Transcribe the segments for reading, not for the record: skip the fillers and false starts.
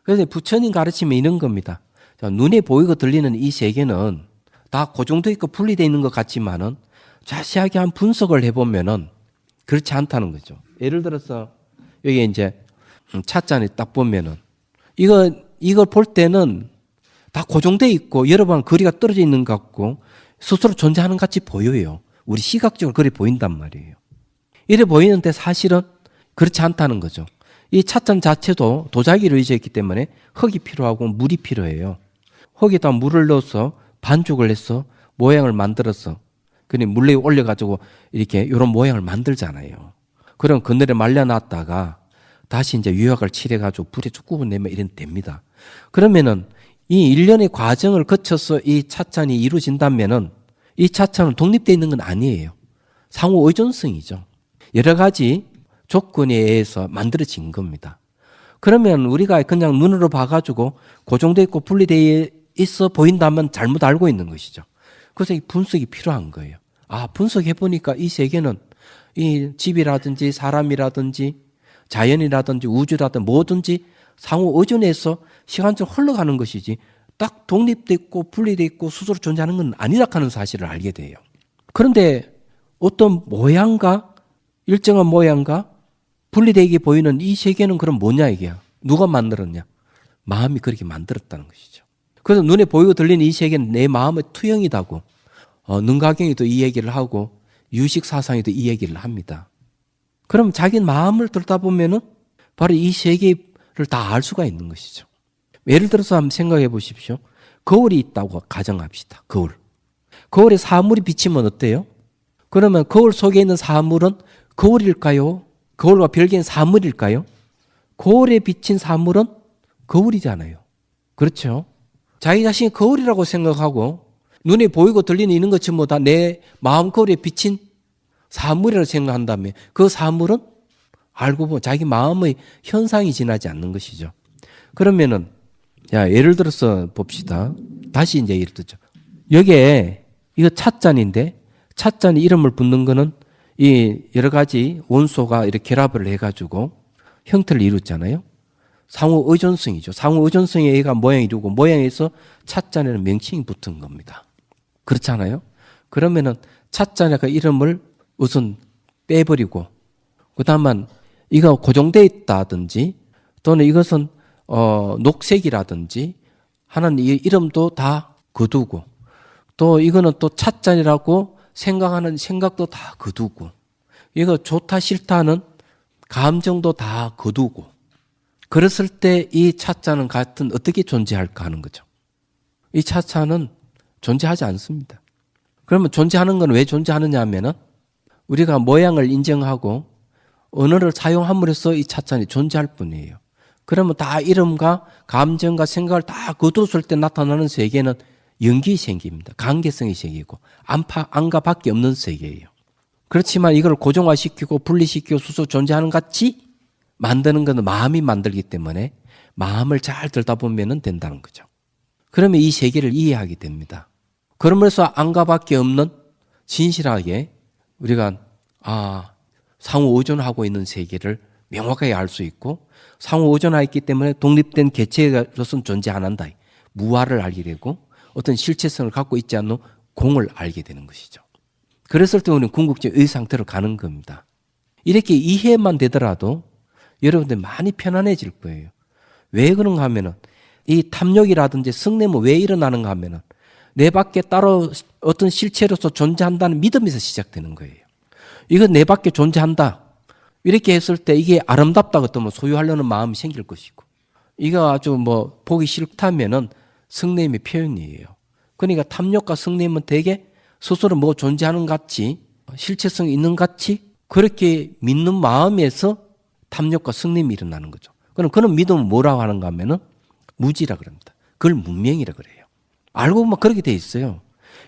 그래서 부처님 가르침이 이런 겁니다. 자, 눈에 보이고 들리는 이 세계는 다 고정되어 있고 분리되어 있는 것 같지만은 자세하게 한 분석을 해보면은 그렇지 않다는 거죠. 예를 들어서 여기 이제 찻잔에 딱 보면은 이걸 볼 때는 다 고정되어 있고 여러 번 거리가 떨어져 있는 것 같고 스스로 존재하는 것 같이 보여요. 우리 시각적으로 그리 보인단 말이에요. 이래 보이는데 사실은 그렇지 않다는 거죠. 이 찻잔 자체도 도자기로 이루어져 있기 때문에 흙이 필요하고 물이 필요해요. 흙에다 물을 넣어서 반죽을 해서 모양을 만들어서 그냥 물 위에 올려가지고 이렇게 이런 모양을 만들잖아요. 그럼 그늘에 말려놨다가 다시 이제 유약을 칠해가지고 불에 쭉 구워내면 이런 됩니다. 그러면은 이 일련의 과정을 거쳐서 이 찻잔이 이루어진다면은 이 찻잔은 독립되어 있는 건 아니에요. 상호 의존성이죠. 여러 가지 조건에 의해서 만들어진 겁니다. 그러면 우리가 그냥 눈으로 봐가지고 고정되어 있고 분리되어 있어 보인다면 잘못 알고 있는 것이죠. 그래서 이 분석이 필요한 거예요. 아, 분석해보니까 이 세계는 이 집이라든지 사람이라든지 자연이라든지 우주라든지 뭐든지 상호 의존해서 시간적으로 흘러가는 것이지 딱 독립되어 있고 분리되어 있고 스스로 존재하는 건 아니라 하는 사실을 알게 돼요. 그런데 어떤 모양과 일정한 모양과 분리되게 보이는 이 세계는 그럼 뭐냐 이게야. 누가 만들었냐. 마음이 그렇게 만들었다는 것이죠. 그래서 눈에 보이고 들리는 이 세계는 내 마음의 투영이다고 능가경이도 이 얘기를 하고 유식사상에도 이 얘기를 합니다. 그럼 자기 마음을 들다 보면은 바로 이 세계를 다 알 수가 있는 것이죠. 예를 들어서 한번 생각해 보십시오. 거울이 있다고 가정합시다. 거울에 사물이 비치면 어때요? 그러면 거울 속에 있는 사물은 거울일까요? 거울과 별개인 사물일까요? 거울에 비친 사물은 거울이잖아요. 그렇죠? 자기 자신이 거울이라고 생각하고 눈에 보이고 들리는 있는 것 전부 다 내 마음 거울에 비친 사물이라고 생각한다면 그 사물은 알고 보면 자기 마음의 현상이 지나지 않는 것이죠. 그러면은 예를 들어서 봅시다. 다시 이제 예를 들죠. 여기에 이거 찻잔인데 찻잔이 이름을 붙는 거는 이 여러 가지 원소가 이렇게 결합을 해가지고 형태를 이루었잖아요. 상호 의존성이죠. 상호 의존성에 의가 모양이 이루고 모양에서 찻잔에는 명칭이 붙은 겁니다. 그렇잖아요. 그러면은 찻잔의 그 이름을 우선 빼버리고 그다음은 이거 고정되어 있다든지 또는 이것은 녹색이라든지 하는 이 이름도 다 거두고 또 이거는 또 찻잔이라고 생각하는 생각도 다 거두고 이거 좋다 싫다는 감정도 다 거두고 그랬을 때 이 찻잔은 같은 어떻게 존재할까 하는 거죠. 이 찻잔은 존재하지 않습니다. 그러면 존재하는 건 왜 존재하느냐 하면은 우리가 모양을 인정하고 언어를 사용함으로써 이 찻잔이 존재할 뿐이에요. 그러면 다 이름과 감정과 생각을 다 거두었을 때 나타나는 세계는 연기 세계입니다. 관계성의 세계이고 안과 밖에 없는 세계예요. 그렇지만 이걸 고정화시키고 분리시키고 스스로 존재하는 같이 만드는 것은 마음이 만들기 때문에 마음을 잘 들다 보면 된다는 거죠. 그러면 이 세계를 이해하게 됩니다. 그러면서 안과 밖에 없는 진실하게 우리가 상호 의존하고 있는 세계를 명확하게 알 수 있고 상호 의존하고 있기 때문에 독립된 개체로서는 존재 안 한다. 무아를 알게 되고 어떤 실체성을 갖고 있지 않는 공을 알게 되는 것이죠. 그랬을 때 우리는 궁극적인 상태로 가는 겁니다. 이렇게 이해만 되더라도 여러분들 많이 편안해질 거예요. 왜 그런가 하면은 이 탐욕이라든지 성냄은 왜 일어나는가 하면은 내 밖에 따로 어떤 실체로서 존재한다는 믿음에서 시작되는 거예요. 이건 내 밖에 존재한다. 이렇게 했을 때 이게 아름답다고 뜨면 소유하려는 마음이 생길 것이고 이거 아주 보기 싫다면은 성냄의 표현이에요. 그러니까 탐욕과 성냄은 되게 스스로 존재하는 같이 실체성이 있는 같이 그렇게 믿는 마음에서 탐욕과 성냄이 일어나는 거죠. 그럼 그런 믿음은 뭐라고 하는가 하면은 무지라 그럽니다. 그걸 문명이라 그래요. 알고 보면 그렇게 돼 있어요.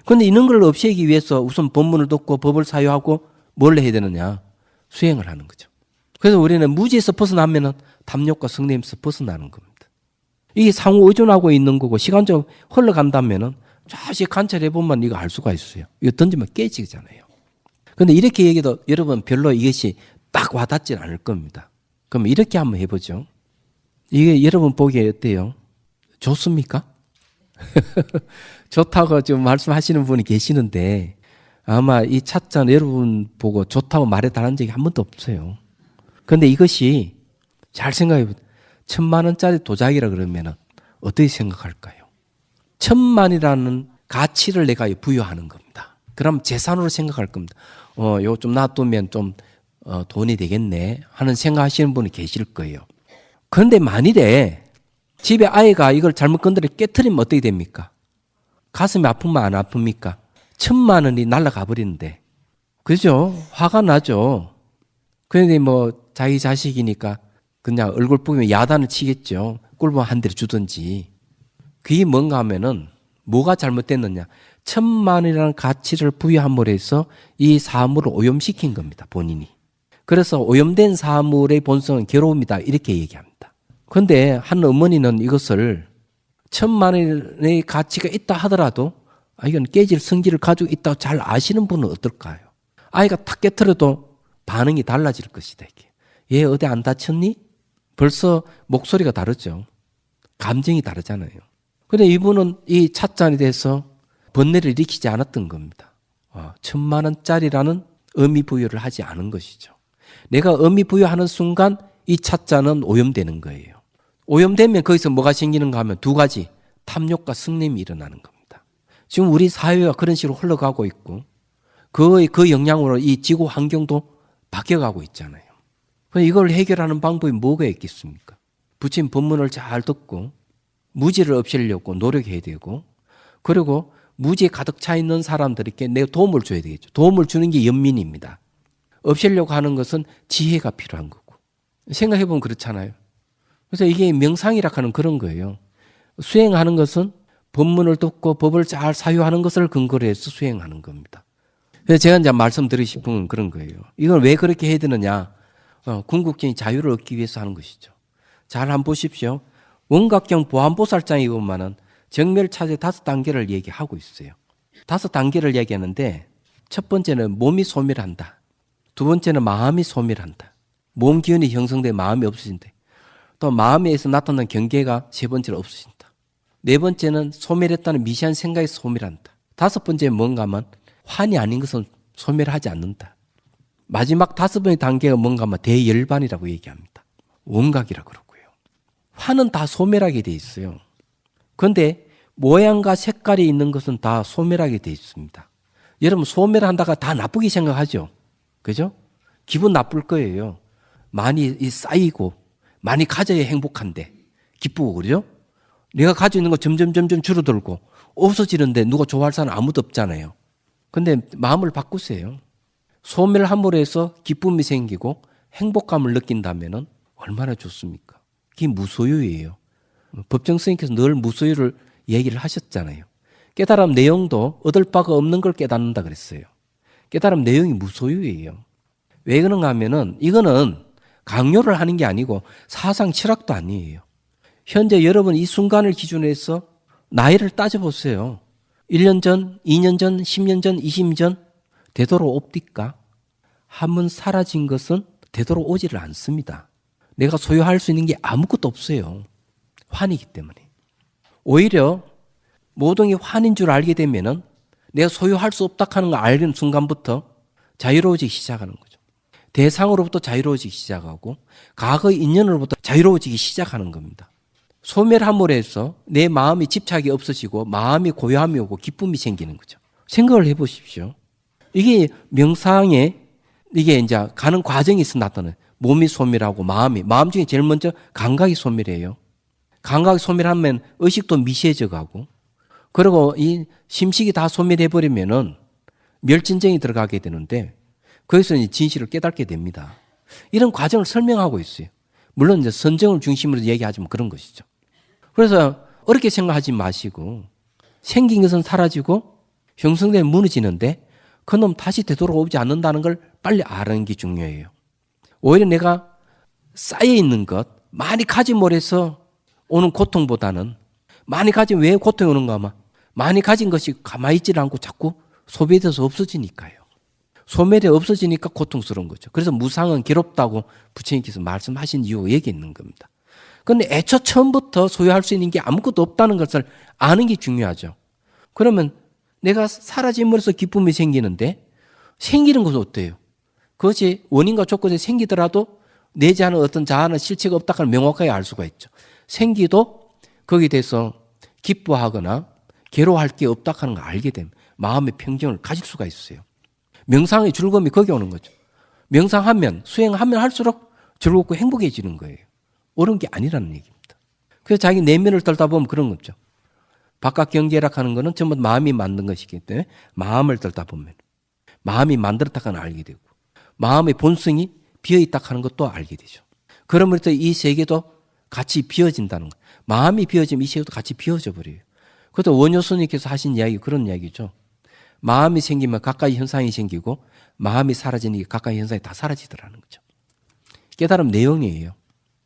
그런데 이런 걸 없애기 위해서 우선 법문을 듣고 법을 사유하고 뭘 해야 되느냐? 수행을 하는 거죠. 그래서 우리는 무지에서 벗어나면은 탐욕과 성냄에서 벗어나는 겁니다. 이게 상호 의존하고 있는 거고 시간적으로 흘러간다면은 자세히 관찰해 보면 이거 알 수가 있어요. 이거 던지면 깨지잖아요. 그런데 이렇게 얘기도 여러분 별로 이것이 딱 와닿지 않을 겁니다. 그럼 이렇게 한번 해보죠. 이게 여러분 보기에 어때요? 좋습니까? 좋다고 좀 말씀하시는 분이 계시는데 아마 이 찻잔 여러분 보고 좋다고 말해달라는 적이 한 번도 없어요. 그런데 이것이 잘 생각해 보세요. 1,000만 원짜리 도자기라 그러면 어떻게 생각할까요? 1,000만이라는 가치를 내가 부여하는 겁니다. 그럼 재산으로 생각할 겁니다. 이거 좀 놔두면 좀 돈이 되겠네 하는 생각하시는 분이 계실 거예요. 그런데 만일에 집에 아이가 이걸 잘못 건드려 깨트리면 어떻게 됩니까? 가슴이 아프면 안 아픕니까? 1,000만 원이 날아가 버리는데. 그죠? 화가 나죠. 그런데 뭐 자기 자식이니까 그냥 얼굴 보면 야단을 치겠죠. 꿀밤 한 대를 주든지. 그게 뭔가 하면은 뭐가 잘못됐느냐. 1,000만 원이라는 가치를 부여함으로 해서 이 사물을 오염시킨 겁니다. 본인이. 그래서 오염된 사물의 본성은 괴로움이다. 이렇게 얘기합니다. 그런데 한 어머니는 이것을 1,000만 원의 가치가 있다 하더라도 이건 깨질 성질을 가지고 있다고 잘 아시는 분은 어떨까요? 아이가 탁 깨트려도 반응이 달라질 것이다. 이게. 얘 어디 안 다쳤니? 벌써 목소리가 다르죠. 감정이 다르잖아요. 그런데 이분은 이 찻잔에 대해서 번뇌를 일으키지 않았던 겁니다. 1,000만 원짜리라는 의미 부여를 하지 않은 것이죠. 내가 의미 부여하는 순간 이 찻잔은 오염되는 거예요. 오염되면 거기서 뭐가 생기는가 하면 두 가지, 탐욕과 승림이 일어나는 겁니다. 지금 우리 사회가 그런 식으로 흘러가고 있고 그 영향으로 이 지구 환경도 바뀌어가고 있잖아요. 이걸 해결하는 방법이 뭐가 있겠습니까? 부처님 법문을 잘 듣고 무지를 없애려고 노력해야 되고 그리고 무지에 가득 차 있는 사람들에게 내가 도움을 줘야 되겠죠. 도움을 주는 게 연민입니다. 없애려고 하는 것은 지혜가 필요한 거고. 생각해보면 그렇잖아요. 그래서 이게 명상이라 하는 그런 거예요. 수행하는 것은 법문을 듣고 법을 잘 사유하는 것을 근거로 해서 수행하는 겁니다. 그래서 제가 이제 말씀드리고 싶은 건 그런 거예요. 이걸 왜 그렇게 해야 되느냐. 궁극적인 자유를 얻기 위해서 하는 것이죠. 잘 한번 보십시오. 원각경 보안보살장에 보면은 정멸차제 5단계를 얘기하고 있어요. 5단계를 얘기하는데 첫 번째는 몸이 소멸한다. 두 번째는 마음이 소멸한다. 몸 기운이 형성돼 마음이 없어진다. 또 마음에서 나타나는 경계가 세 번째로 없어진다. 네 번째는 소멸했다는 미시한 생각이 소멸한다. 다섯 번째는 뭔가 하면 환이 아닌 것은 소멸하지 않는다. 마지막 5번의 단계가 뭔가 하면 대열반이라고 얘기합니다. 원각이라고 그러고요. 환은 다 소멸하게 돼 있어요. 그런데 모양과 색깔이 있는 것은 다 소멸하게 돼 있습니다. 여러분 소멸한다가 다 나쁘게 생각하죠. 그죠? 기분 나쁠 거예요. 많이 쌓이고 많이 가져야 행복한데 기쁘고 그러죠? 내가 가지고 있는 거 점점 줄어들고 없어지는데 누가 좋아할 사람 아무도 없잖아요. 근데 마음을 바꾸세요. 소멸함으로 해서 기쁨이 생기고 행복감을 느낀다면 얼마나 좋습니까? 그게 무소유예요. 법정 스님께서 늘 무소유를 얘기를 하셨잖아요. 깨달음 내용도 얻을 바가 없는 걸 깨닫는다 그랬어요. 깨달음 내용이 무소유예요. 왜 그런가 하면은 이거는 강요를 하는 게 아니고 사상 철학도 아니에요. 현재 여러분 이 순간을 기준으로 해서 나이를 따져보세요. 1년 전, 2년 전, 10년 전, 20년 전 되도록 옵니까? 한번 사라진 것은 되도록 오지를 않습니다. 내가 소유할 수 있는 게 아무것도 없어요. 환이기 때문에. 오히려 모든 게 환인 줄 알게 되면은 내가 소유할 수 없다 하는 걸 알는 순간부터 자유로워지기 시작하는 거죠. 대상으로부터 자유로워지기 시작하고 과거의 인연으로부터 자유로워지기 시작하는 겁니다. 소멸함으로 해서 내 마음이 집착이 없어지고 마음이 고요함이 오고 기쁨이 생기는 거죠. 생각을 해보십시오. 이게 명상에 이게 이제 가는 과정이 있어 나타나요. 몸이 소멸하고 마음 중에 제일 먼저 감각이 소멸해요. 감각이 소멸하면 의식도 미세해져 가고 그리고 이 심식이 다 소멸해버리면은 멸진정이 들어가게 되는데 거기서 이제 진실을 깨닫게 됩니다. 이런 과정을 설명하고 있어요. 물론 이제 선정을 중심으로 얘기하지만 그런 것이죠. 그래서 어렵게 생각하지 마시고 생긴 것은 사라지고 형성되면 무너지는데 그놈 다시 되돌아오지 않는다는 걸 빨리 아는 게 중요해요. 오히려 내가 쌓여있는 것 많이 가짐으로 해서 오는 고통보다는 많이 가지면 왜 고통이 오는가 하면 많이 가진 것이 가만히 있지 않고 자꾸 소비돼서 없어지니까요. 소멸이 없어지니까 고통스러운 거죠. 그래서 무상은 괴롭다고 부처님께서 말씀하신 이유가 여기 있는 겁니다. 근데 애초 처음부터 소유할 수 있는 게 아무것도 없다는 것을 아는 게 중요하죠. 그러면 내가 사라짐으로써 기쁨이 생기는데 생기는 것은 어때요? 그것이 원인과 조건에 생기더라도 내재하는 어떤 자아나 실체가 없다 하는 명확하게 알 수가 있죠. 생기도 거기에 대해서 기뻐하거나 괴로워할 게 없다 하는 걸 알게 되면 마음의 평정을 가질 수가 있어요. 명상의 즐거움이 거기 오는 거죠. 명상하면 수행하면 할수록 즐겁고 행복해지는 거예요. 어려운 게 아니라는 얘기입니다. 그래서 자기 내면을 떨다 보면 그런 거죠. 바깥 경계락하는 거는 전부 마음이 만든 것이기 때문에 마음을 떨다 보면 마음이 만들었다 하는 걸 알게 되고 마음의 본성이 비어있다 하는 것도 알게 되죠. 그러면서 이 세계도 같이 비어진다는 거예요. 마음이 비어지면 이 세계도 같이 비어져 버려요. 그것도 원효 스님께서 하신 이야기 그런 이야기죠. 마음이 생기면 가까이 현상이 생기고 마음이 사라지는 게 가까이 현상이 다 사라지더라는 거죠. 깨달음 내용이에요.